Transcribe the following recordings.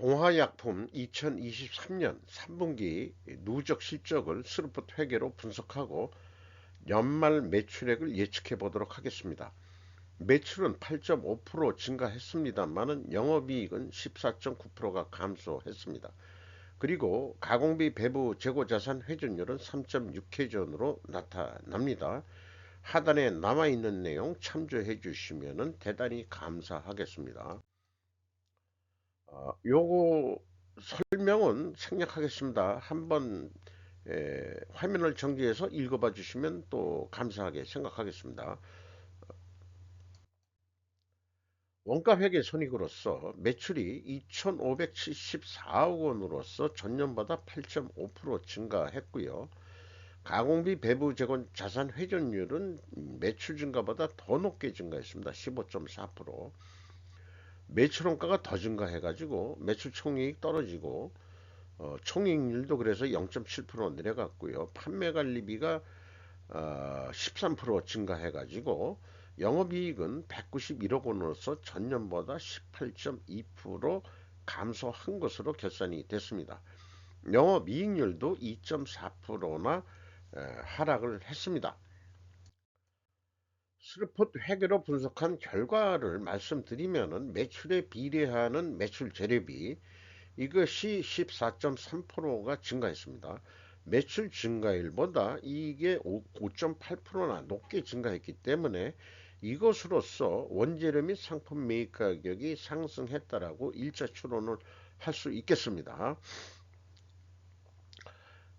동화약품 2023년 3분기 누적 실적을 스루풋 회계로 분석하고 연말 매출액을 예측해 보도록 하겠습니다. 매출은 8.5% 증가했습니다만은 영업이익은 14.9%가 감소했습니다. 그리고 가공비 배부 재고자산 회전율은 3.6회전으로 나타납니다. 하단에 남아있는 내용 참조해 주시면 대단히 감사하겠습니다. 요거 설명은 생략하겠습니다. 한번 화면을 정지해서 읽어봐 주시면 또 감사하게 생각하겠습니다. 원가회계 손익으로서 매출이 2,574억 원으로서 전년보다 8.5% 증가했고요. 가공비 배부 재고 자산 회전율은 매출 증가보다 더 높게 증가했습니다. 15.4%. 매출 원가가 더 증가해가지고 매출 총이익 떨어지고 총이익률도 그래서 0.7% 내려갔고요. 판매 관리비가 13% 증가해가지고 영업이익은 191억 원으로서 전년보다 18.2% 감소한 것으로 결산이 됐습니다. 영업이익률도 2.4%나 하락을 했습니다. 스루풋 회계로 분석한 결과를 말씀드리면은 매출에 비례하는 매출 재료비 이것이 14.3%가 증가했습니다. 매출 증가율보다 이게 5.8%나 높게 증가했기 때문에 이것으로써 원재료 및 상품 매입 가격이 상승했다라고 일자 추론을 할 수 있겠습니다.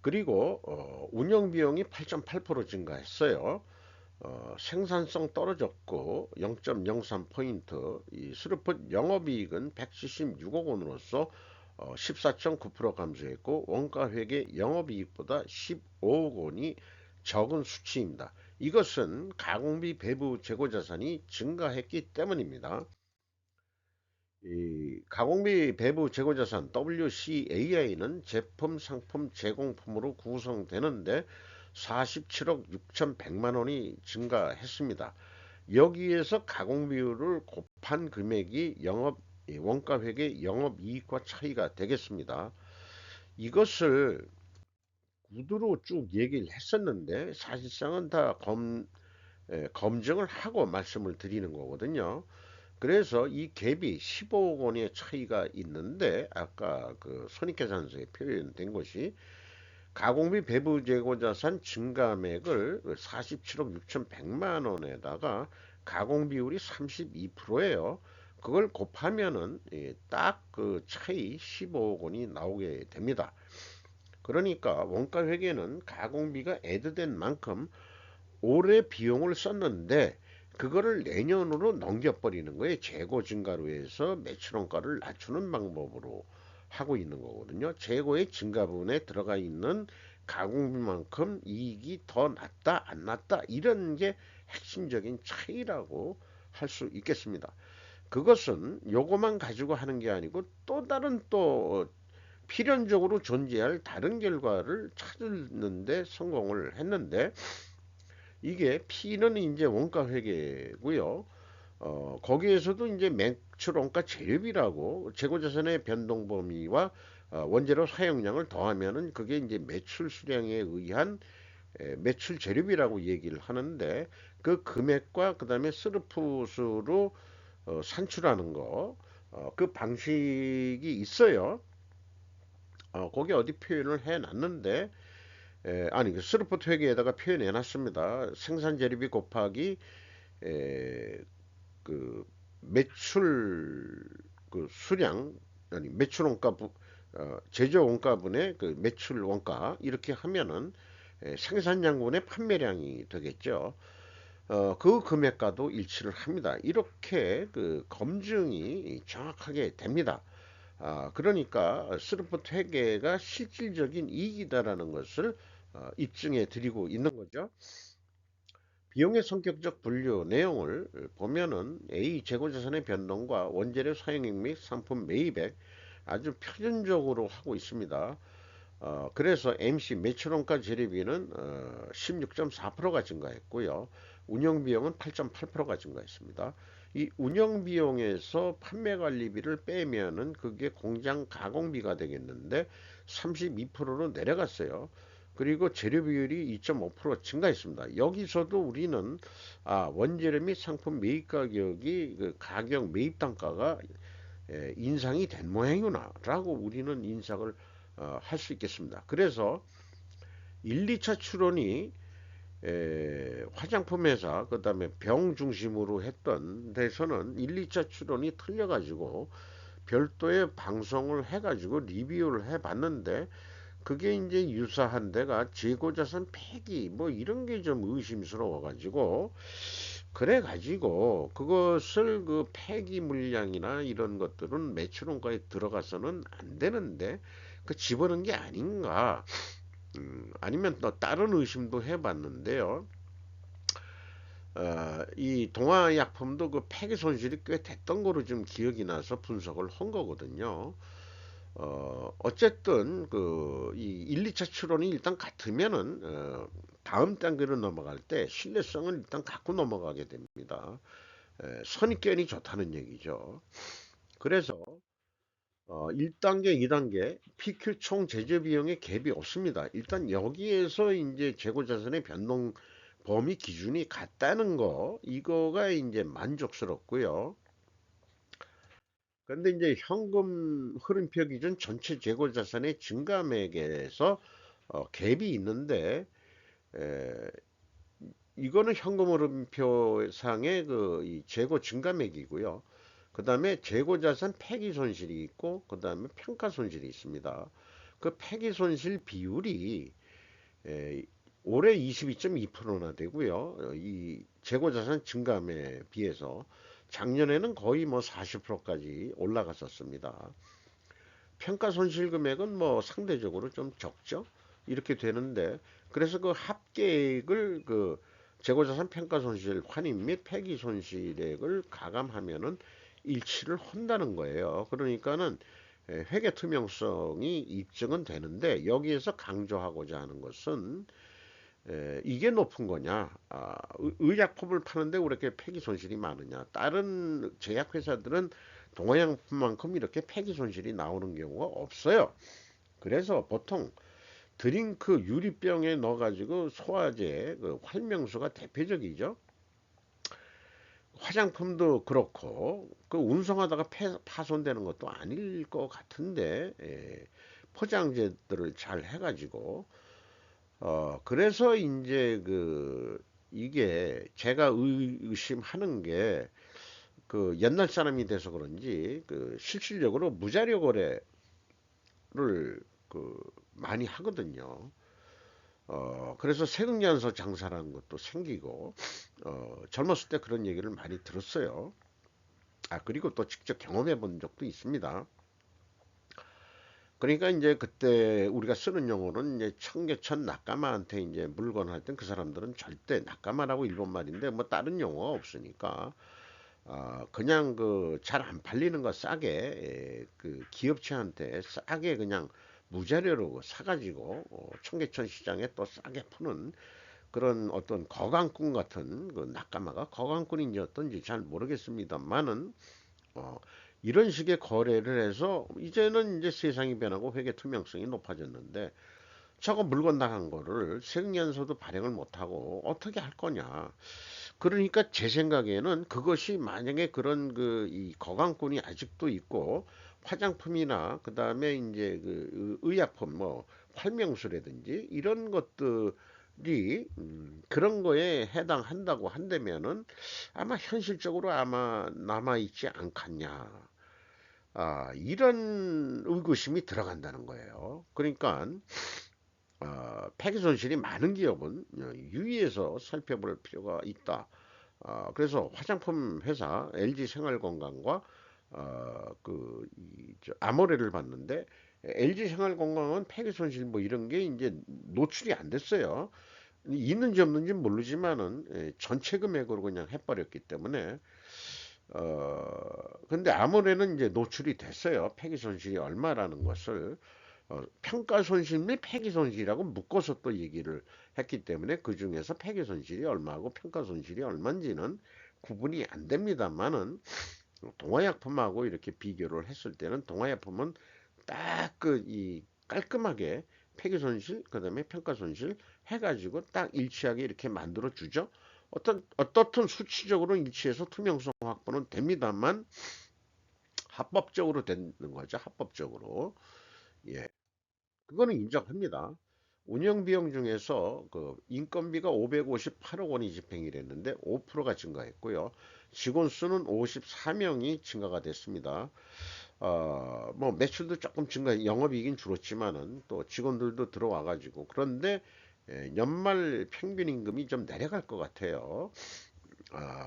그리고 운영 비용이 8.8% 증가했어요. 생산성 떨어졌고 0.03포인트, 이 스루풋 영업이익은 176억 원으로서 14.9% 감소했고 원가회계 영업이익보다 15억 원이 적은 수치입니다. 이것은 가공비 배부 재고자산이 증가했기 때문입니다. 이 가공비 배부 재고자산 WCAI는 제품 상품 제공품으로 구성되는데 47억 6,100만 원이 증가했습니다. 여기에서 가공비율을 곱한 금액이 원가회계 영업이익과 차이가 되겠습니다. 이것을 구두로 쭉 얘기를 했었는데 사실상은 다 검증을 하고 말씀을 드리는 거거든요. 그래서 이 갭이 15억 원의 차이가 있는데 아까 그 손익계산서에 표현된 것이 가공비 배부 재고자산 증가액을 47억 6,100만 원에다가 가공비율이 32%예요. 그걸 곱하면은 딱 그 차이 15억 원이 나오게 됩니다. 그러니까 원가 회계는 가공비가 애드된 만큼 올해 비용을 썼는데 그거를 내년으로 넘겨버리는 거예요. 재고 증가로 해서 매출 원가를 낮추는 방법으로 하고 있는 거거든요. 재고의 증가분에 들어가 있는 가공비만큼 이익이 더 낮다 안 낮다 이런 게 핵심적인 차이라고 할 수 있겠습니다. 그것은 요거만 가지고 하는 게 아니고 또 다른 또 필연적으로 존재할 다른 결과를 찾는데 성공을 했는데 이게 P는 이제 원가 회계고요. 거기에서도 이제 매출 원가 재료비라고 재고자산의 변동 범위와 원재료 사용량을 더하면은 그게 이제 매출 수량에 의한 매출 재료비라고 얘기를 하는데 그 금액과 그다음에 스르풋으로 산출하는 거 그 방식이 있어요. 거기 어디 표현을 해 놨는데 아니 그 스루풋 회계에다가 표현해 놨습니다. 생산 재료비 곱하기 에, 그 매출 그 수량 아니 매출 원가 제조 원가분의 그 매출 원가 이렇게 하면은 생산량분의 판매량이 되겠죠. 그 금액과도 일치를 합니다. 이렇게 그 검증이 정확하게 됩니다. 그러니까 스루풋 회계가 실질적인 이익이다라는 것을 입증해 드리고 있는 거죠. 비용의 성격적 분류 내용을 보면은 A 재고자산의 변동과 원재료 사용액 및 상품 매입액 아주 표준적으로 하고 있습니다. 그래서 MC 매출원가 재료비는 16.4%가 증가했고요. 운영비용은 8.8%가 증가했습니다. 이 운영 비용에서 판매 관리비를 빼면은 그게 공장 가공비가 되겠는데 32%로 내려갔어요. 그리고 재료 비율이 2.5% 증가했습니다. 여기서도 우리는 원재료 및 상품 매입 가격이 그 가격 매입 단가가 인상이 된 모양이구나라고 우리는 인상을 할 수 있겠습니다. 그래서 1, 2차 추론이 화장품 회사 그다음에 병 중심으로 했던 데서는 1, 2차 추론이 틀려가지고 별도의 방송을 해가지고 리뷰를 해봤는데 그게 이제 유사한 데가 재고자산 폐기 뭐 이런 게 좀 의심스러워가지고 그래가지고 그것을 그 폐기 물량이나 이런 것들은 매출원가에 들어가서는 안 되는데 그 집어넣은 게 아닌가. 아니면 또 다른 의심도 해봤는데요. 이 동화약품도 그 폐기 손실이 꽤 됐던 거로 좀 기억이 나서 분석을 한 거거든요. 어쨌든 이 1, 2차 추론이 일단 같으면은 다음 단계로 넘어갈 때 신뢰성을 일단 갖고 넘어가게 됩니다. 선입견이 좋다는 얘기죠. 그래서 1단계, 2단계 PQ 총 제재 비용의 갭이 없습니다. 일단 여기에서 이제 재고 자산의 변동 범위 기준이 같다는 거, 이거가 이제 만족스럽고요. 그런데 이제 현금 흐름표 기준 전체 재고 자산의 증감액에서 갭이 있는데 에, 이거는 현금 흐름표상의 이 재고 증감액이고요. 그 다음에 재고 자산 폐기 손실이 있고 그 다음에 평가 손실이 있습니다. 그 폐기 손실 비율이 에, 올해 22.2%나 되고요. 이 재고 자산 증감에 비해서 작년에는 거의 뭐 40%까지 올라갔었습니다. 평가 손실 금액은 뭐 상대적으로 좀 적죠. 이렇게 되는데 그래서 그 합계액을 그 재고자산 평가 손실 환입 및 폐기 손실액을 가감하면은 일치를 한다는 거예요. 그러니까는 회계 투명성이 입증은 되는데 여기에서 강조하고자 하는 것은 이게 높은 거냐? 의약품을 파는데 왜 이렇게 폐기 손실이 많으냐? 다른 제약회사들은 동화약품만큼 이렇게 폐기 손실이 나오는 경우가 없어요. 그래서 보통 드링크 유리병에 넣어가지고 소화제, 그 활명수가 대표적이죠. 화장품도 그렇고 그 운송하다가 파손되는 것도 아닐 것 같은데 포장재들을 잘 해가지고 그래서 이제 이게 제가 의심하는 게 옛날 사람이 돼서 그런지 실질적으로 무자료 거래를 그 많이 하거든요. 그래서 세금연서 장사라는 것도 생기고, 젊었을 때 그런 얘기를 많이 들었어요. 그리고 또 직접 경험해 본 적도 있습니다. 그러니까 이제 그때 우리가 쓰는 용어는 이제 청계천 낙가마한테 이제 물건 할 땐 그 사람들은 절대 낙가마라고 일본 말인데 뭐 다른 용어가 없으니까 그냥 잘 안 팔리는 거 싸게 그 기업체한테 싸게 그냥 무자료로 사가지고 청계천 시장에 또 싸게 푸는 그런 어떤 거강꾼 같은 그 낙가마가 거강꾼인지 어떤지 잘 모르겠습니다만은 어, 이런 식의 거래를 해서 이제는 이제 세상이 변하고 회계 투명성이 높아졌는데 저거 물건 나간 거를 세금연서도 발행을 못하고 어떻게 할 거냐. 그러니까 제 생각에는 그것이 만약에 그런 이 거강꾼이 아직도 있고 화장품이나 그 다음에 이제 의약품 뭐 활명수라든지 이런 것들이 그런 거에 해당한다고 한다면은 아마 현실적으로 아마 남아있지 않겠냐. 이런 의구심이 들어간다는 거예요. 그러니까 폐기 손실이 많은 기업은 유의해서 살펴볼 필요가 있다. 그래서 화장품 회사 LG 생활건강과 아모레를 봤는데 LG 생활건강은 폐기 손실 뭐 이런 게 이제 노출이 안 됐어요. 있는지 없는지 모르지만은 전체 금액으로 그냥 해버렸기 때문에 근데 아모레는 이제 노출이 됐어요. 폐기 손실이 얼마라는 것을 평가 손실 및 폐기 손실이라고 묶어서 또 얘기를 했기 때문에 그 중에서 폐기 손실이 얼마고 평가 손실이 얼마인지는 구분이 안 됩니다만은 동화약품하고 이렇게 비교를 했을 때는 동화약품은 딱 그 이 깔끔하게 폐기 손실, 그다음에 평가 손실 해가지고 딱 일치하게 이렇게 만들어 주죠. 어떻든 수치적으로 일치해서 투명성 확보는 됩니다만 합법적으로 되는 거죠. 합법적으로. 예. 그거는 인정합니다. 운영 비용 중에서 그 인건비가 558억 원이 집행이 됐는데 5%가 증가했고요. 직원 수는 54명이 증가가 됐습니다. 뭐 매출도 조금 증가, 영업이익은 줄었지만은 또 직원들도 들어와 가지고 그런데 연말 평균 임금이 좀 내려갈 것 같아요.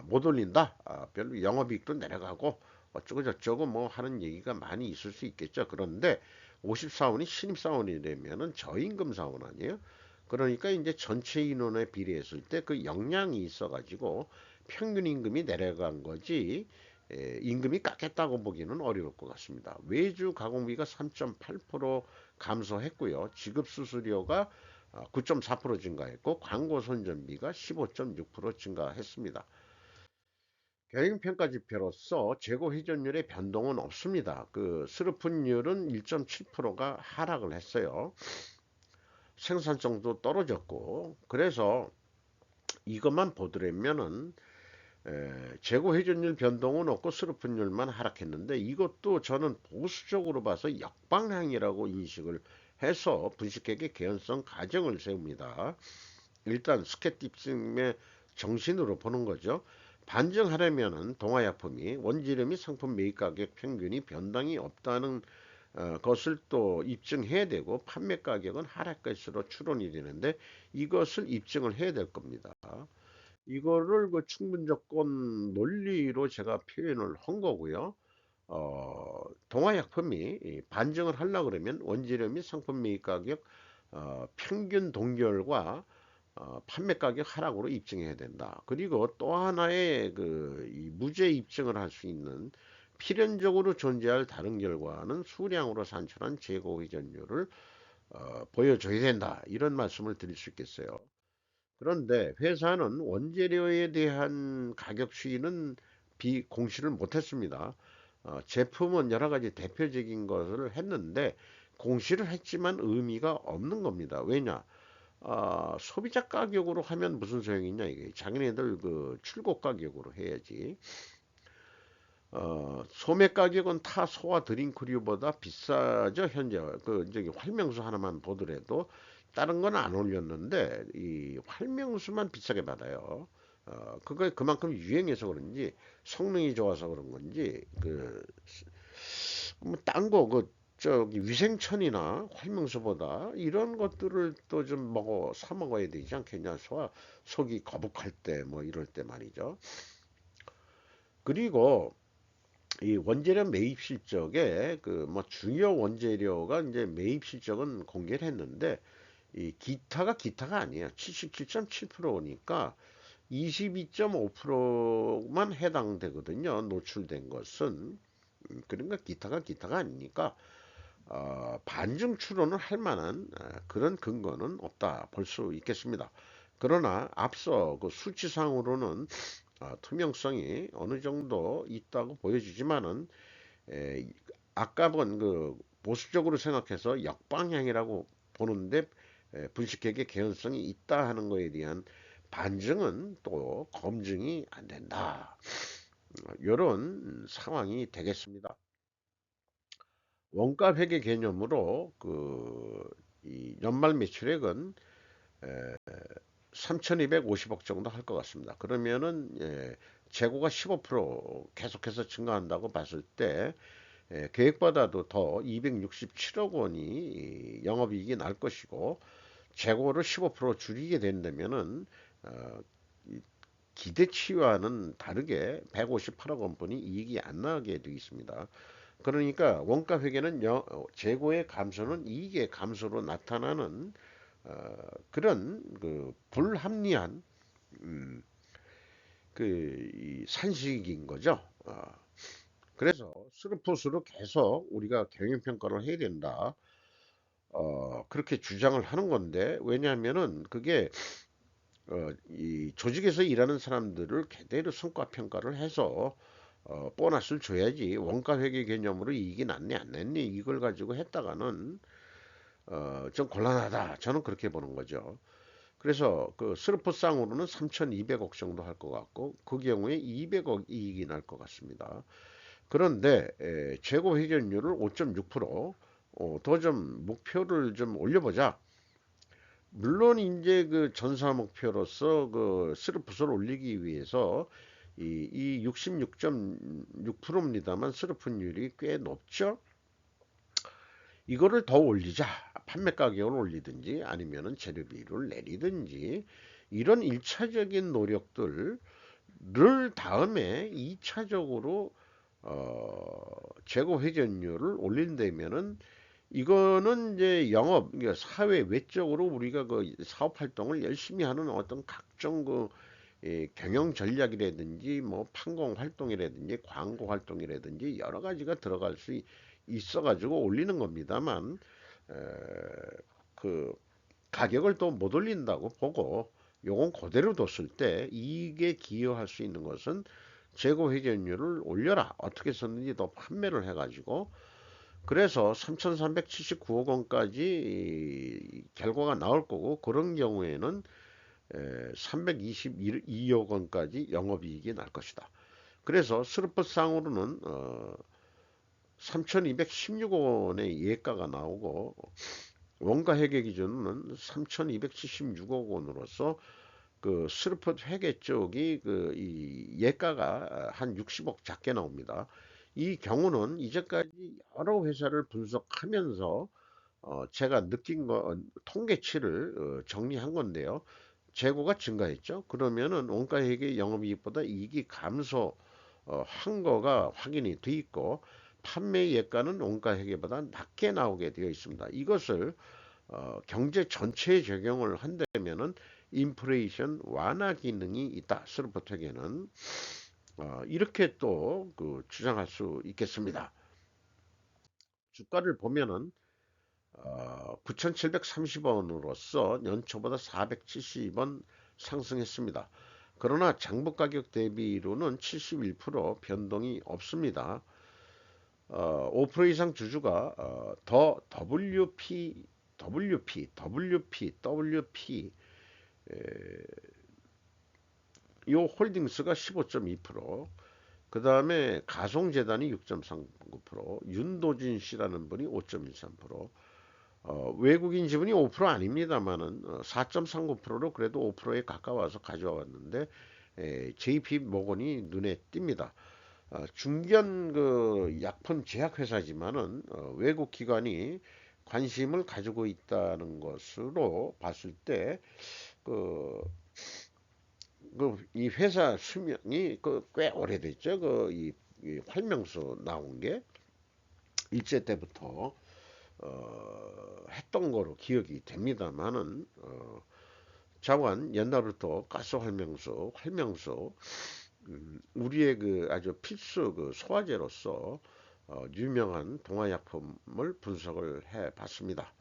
못 올린다. 별로 영업이익도 내려가고 어쩌고 저쩌고 뭐 하는 얘기가 많이 있을 수 있겠죠. 그런데 54원이 신입사원이 되면은 저임금 사원 아니에요? 그러니까 이제 전체 인원에 비례했을 때 그 영향이 있어가지고 평균 임금이 내려간 거지 임금이 깎였다고 보기는 어려울 것 같습니다. 외주 가공비가 3.8% 감소했고요. 지급 수수료가 9.4% 증가했고 광고 선전비가 15.6% 증가했습니다. 경영평가 지표로서 재고 회전율의 변동은 없습니다. 그 스르픈율은 1.7%가 하락을 했어요. 생산성도 떨어졌고 그래서 이것만 보더라면은 재고 회전율 변동은 없고 스르픈율만 하락했는데 이것도 저는 보수적으로 봐서 역방향이라고 인식을 해서 분식회계 개연성 가정을 세웁니다. 일단 스케tip즘의 정신으로 보는 거죠. 반증하려면은 동화약품이 원재료 및 상품 매입 가격 평균이 변동이 없다는 것을 또 입증해야 되고 판매 가격은 하락 것으로 추론이 되는데 이것을 입증을 해야 될 겁니다. 이거를 그 충분 조건 논리로 제가 표현을 한 거고요. 동화약품이 반증을 하려 그러면 원재료 및 상품 매입 가격 평균 동결과 판매 가격 하락으로 입증해야 된다. 그리고 또 하나의 이 무죄 입증을 할 수 있는 필연적으로 존재할 다른 결과는 수량으로 산출한 재고 회전율을 보여줘야 된다. 이런 말씀을 드릴 수 있겠어요. 그런데 회사는 원재료에 대한 가격 추이는 공시를 못했습니다. 제품은 여러 가지 대표적인 것을 했는데 공시를 했지만 의미가 없는 겁니다. 왜냐? 소비자 가격으로 하면 무슨 소용이 있냐 이게 자기네들 그 출고 가격으로 해야지. 소매 가격은 타 소와 드링크류보다 비싸죠 현재. 그 저기 활명수 하나만 보더라도 다른 건 안 올렸는데 이 활명수만 비싸게 받아요. 그거 그만큼 유행해서 그런지 성능이 좋아서 그런 건지 뭐딴거그 저기 위생천이나 활명수보다 이런 것들을 또 좀 사 먹어야 되지 않겠냐. 속이 거북할 때 뭐 이럴 때 말이죠. 그리고 이 원재료 매입 실적에 그 뭐 중요 원재료가 이제 매입 실적은 공개를 했는데 이 기타가 아니에요. 77.7%니까 22.5%만 해당되거든요. 노출된 것은. 그러니까 기타가 아니니까 반증 추론을 할 만한 그런 근거는 없다 볼 수 있겠습니다. 그러나 앞서 그 수치상으로는 투명성이 어느 정도 있다고 보여지지만은 에, 아까 본 그 보수적으로 생각해서 역방향이라고 보는데 분식회계 개연성이 있다 하는 거에 대한 반증은 또 검증이 안 된다. 이런 상황이 되겠습니다. 원가 회계 개념으로 이 연말 매출액은 3,250억 정도 할 것 같습니다. 그러면은 재고가 15% 계속해서 증가한다고 봤을 때 계획보다도 더 267억 원이 영업이익이 날 것이고 재고를 15% 줄이게 된다면은 어, 기대치와는 다르게 158억 원뿐이 이익이 안 나게 되어 있습니다. 그러니까 원가 회계는 재고의 감소는 이익의 감소로 나타나는 그런 그 불합리한 음, 이 산식인 거죠. 그래서 스루풋으로 계속 우리가 경영평가를 해야 된다. 그렇게 주장을 하는 건데 왜냐하면은 그게 이 조직에서 일하는 사람들을 그대로 성과 평가를 해서 보너스를 줘야지. 원가 회계 개념으로 이익이 났니 안 났니 이걸 가지고 했다가는 좀 곤란하다. 저는 그렇게 보는 거죠. 그래서 그 스르프상으로는 3,200억 정도 할 것 같고 그 경우에 200억 이익이 날 것 같습니다. 그런데 재고 회전율을 5.6%, 더 좀 목표를 좀 올려보자. 물론 이제 그 전사 목표로서 그 스르프를 올리기 위해서 이 66.6%입니다만 스르프율이 꽤 높죠. 이거를 더 올리자. 판매 가격을 올리든지 아니면은 재료비를 내리든지 이런 1차적인 노력들을 다음에 2차적으로 재고 회전율을 올린다면은 이거는 이제 영업, 그러니까 사회 외적으로 우리가 그 사업 활동을 열심히 하는 어떤 각종 그 경영 전략이라든지 뭐 판공 활동이라든지 광고 활동이라든지 여러 가지가 들어갈 수 있어 가지고 올리는 겁니다만 에, 그 가격을 또 못 올린다고 보고 요건 그대로 뒀을 때 이익에 기여할 수 있는 것은 재고 회전율을 올려라. 어떻게 썼는지 더 판매를 해가지고 그래서 3,379억 원까지 결과가 나올 거고 그런 경우에는 322억 원까지 영업이익이 날 것이다. 그래서 스루퍼상으로는 3,216억 원의 예가가 나오고 원가 회계 기준은 3,276억 원으로서 그 스루퍼 회계 쪽이 그 이 예가가 한 60억 작게 나옵니다. 이 경우는 이제까지 여러 회사를 분석하면서 제가 느낀 거 통계치를 정리한 건데요. 재고가 증가했죠. 그러면은 원가회계 영업이익보다 이익이 감소 한 거가 확인이 돼 있고 판매 예가는 원가회계보다 낮게 나오게 되어 있습니다. 이것을 경제 전체에 적용을 한다면은 인플레이션 완화 기능이 있다. 스루퍼텍에는 이렇게 또 그 주장할 수 있겠습니다. 주가를 보면은 9,730원으로서 연초보다 470원 상승했습니다. 그러나 장부 가격 대비로는 71% 변동이 없습니다. 5% 이상 주주가 더 WP 요 홀딩스가 15.2%, 그 다음에 가송재단이 6.39%, 윤도진 씨라는 분이 5.13%, 외국인 지분이 5% 아닙니다만은 4.39%로 그래도 5%에 가까워서 가져와 왔는데 JP 모건이 눈에 띕니다. 중견 그 약품 제약 회사지만은 외국 기관이 관심을 가지고 있다는 것으로 봤을 때 그 이 회사 수명이 꽤 오래됐죠. 이 활명수 나온 게 일제 때부터 했던 거로 기억이 됩니다만은 자원 옛날부터 가스 활명수 우리의 그 아주 필수 그 소화제로서 유명한 동화약품을 분석을 해 봤습니다.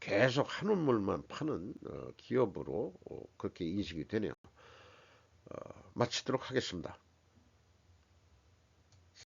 계속 한우물만 파는 기업으로 그렇게 인식이 되네요. 마치도록 하겠습니다.